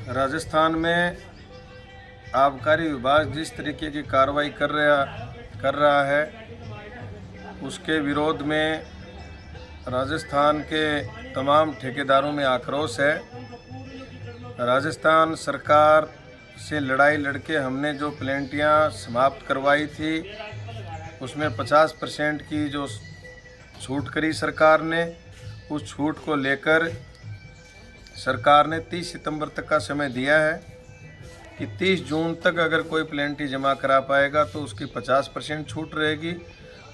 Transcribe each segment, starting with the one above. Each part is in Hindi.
राजस्थान में आबकारी विभाग जिस तरीके की कार्रवाई कर रहा है उसके विरोध में राजस्थान के तमाम ठेकेदारों में आक्रोश है। राजस्थान सरकार से लड़ाई लड़के हमने जो प्लेंटियाँ समाप्त करवाई थी उसमें 50% की जो छूट करी सरकार ने, उस छूट को लेकर सरकार ने 30 सितंबर तक का समय दिया है कि 30 जून तक अगर कोई प्लेंटी जमा करा पाएगा तो उसकी 50% छूट रहेगी,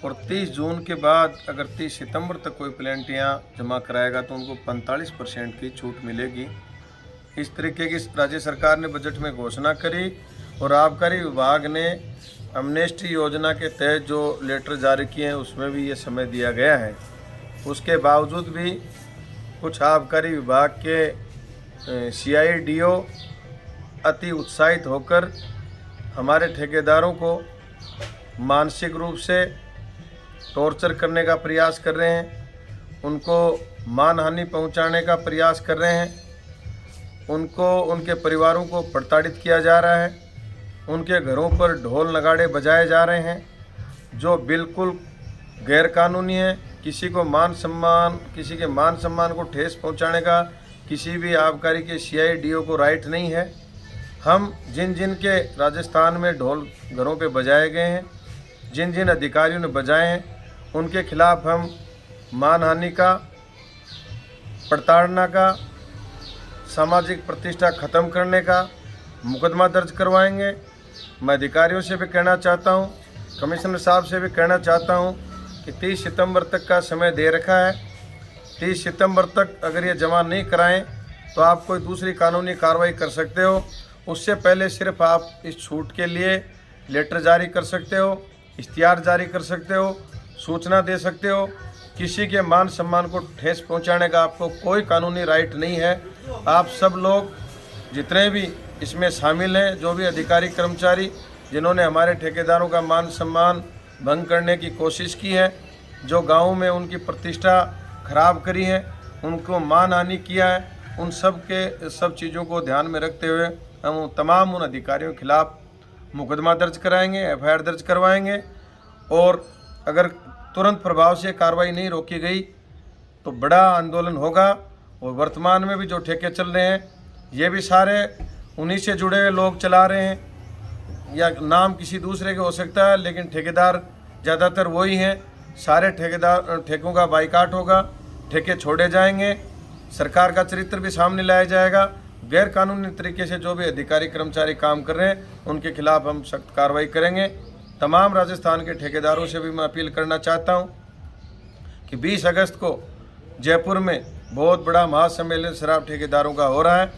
और 30 जून के बाद अगर 30 सितंबर तक कोई प्लेंटियाँ जमा कराएगा तो उनको 45% की छूट मिलेगी। इस तरीके की राज्य सरकार ने बजट में घोषणा करी और आबकारी विभाग ने अमनेस्टी योजना के तहत जो लेटर जारी किए हैं उसमें भी ये समय दिया गया है। उसके बावजूद भी कुछ आबकारी विभाग के CIDO अति उत्साहित होकर हमारे ठेकेदारों को मानसिक रूप से टॉर्चर करने का प्रयास कर रहे हैं, उनको मानहानि पहुंचाने का प्रयास कर रहे हैं, उनको उनके परिवारों को प्रताड़ित किया जा रहा है, उनके घरों पर ढोल नगाड़े बजाए जा रहे हैं जो बिल्कुल गैरकानूनी है। किसी के मान सम्मान को ठेस पहुंचाने का किसी भी आबकारी के CIDO को राइट नहीं है। हम जिन के राजस्थान में ढोल घरों पे बजाए गए हैं, जिन अधिकारियों ने बजाए हैं, उनके खिलाफ हम मानहानि का, प्रताड़ना का, सामाजिक प्रतिष्ठा खत्म करने का मुकदमा दर्ज करवाएंगे। मैं अधिकारियों से भी कहना चाहता हूं, कमिश्नर साहब से भी कहना चाहता हूं कि 30 सितंबर तक का समय दे रखा है। 30 सितंबर तक अगर ये जमा नहीं कराएं तो आप कोई दूसरी कानूनी कार्रवाई कर सकते हो। उससे पहले सिर्फ आप इस छूट के लिए लेटर जारी कर सकते हो, इश्तिहार जारी कर सकते हो, सूचना दे सकते हो। किसी के मान सम्मान को ठेस पहुंचाने का आपको कोई कानूनी राइट नहीं है। आप सब लोग जितने भी इसमें शामिल हैं, जो भी अधिकारी कर्मचारी जिन्होंने हमारे ठेकेदारों का मान सम्मान भंग करने की कोशिश की है, जो गाँव में उनकी प्रतिष्ठा खराब करी है, उनको मानहानि किया है, उन सब चीज़ों को ध्यान में रखते हुए हम तमाम उन अधिकारियों के खिलाफ मुकदमा दर्ज कराएंगे, FIR दर्ज करवाएंगे। और अगर तुरंत प्रभाव से कार्रवाई नहीं रोकी गई तो बड़ा आंदोलन होगा। और वर्तमान में भी जो ठेके चल रहे हैं ये भी सारे उन्हीं से जुड़े हुए लोग चला रहे हैं, या नाम किसी दूसरे के हो सकता है, लेकिन ठेकेदार ज़्यादातर वही हैं। सारे ठेकों का बाइकाट होगा, ठेके छोड़े जाएंगे, सरकार का चरित्र भी सामने लाया जाएगा। गैर कानूनी तरीके से जो भी अधिकारी कर्मचारी काम कर रहे हैं उनके खिलाफ हम सख्त कार्रवाई करेंगे। तमाम राजस्थान के ठेकेदारों से भी मैं अपील करना चाहता हूं कि 20 अगस्त को जयपुर में बहुत बड़ा महासम्मेलन शराब ठेकेदारों का हो रहा है,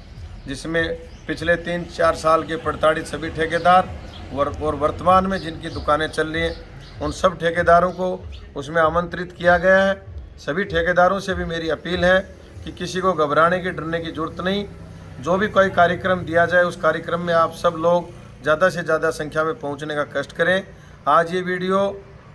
जिसमें पिछले 3-4 साल के प्रताड़ित सभी ठेकेदार और वर्तमान में जिनकी दुकानें चल रही हैं उन सब ठेकेदारों को उसमें आमंत्रित किया गया है। सभी ठेकेदारों से भी मेरी अपील है कि किसी को घबराने की, डरने की जरूरत नहीं। जो भी कोई कार्यक्रम दिया जाए उस कार्यक्रम में आप सब लोग ज़्यादा से ज़्यादा संख्या में पहुंचने का कष्ट करें। आज ये वीडियो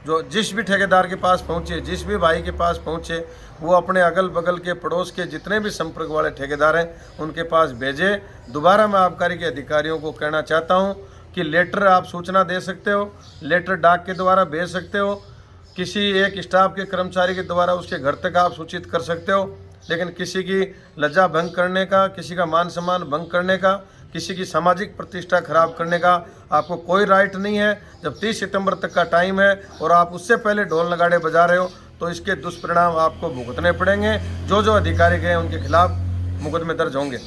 जो जिस भी ठेकेदार के पास पहुंचे, जिस भी भाई के पास पहुंचे, वो अपने अगल बगल के पड़ोस के जितने भी संपर्क वाले ठेकेदार हैं उनके पास भेजे। दोबारा मैं आबकारी के अधिकारियों को कहना चाहता हूं कि लेटर आप सूचना दे सकते हो, लेटर डाक के द्वारा भेज सकते हो, किसी एक स्टाफ के कर्मचारी के द्वारा उसके घर तक आप सूचित कर सकते हो, लेकिन किसी की लज्जा भंग करने का, किसी का मान सम्मान भंग करने का, किसी की सामाजिक प्रतिष्ठा खराब करने का आपको कोई राइट नहीं है। जब 30 सितंबर तक का टाइम है और आप उससे पहले ढोल नगाड़े बजा रहे हो तो इसके दुष्परिणाम आपको भुगतने पड़ेंगे। जो अधिकारी गए उनके खिलाफ मुकदमे दर्ज होंगे।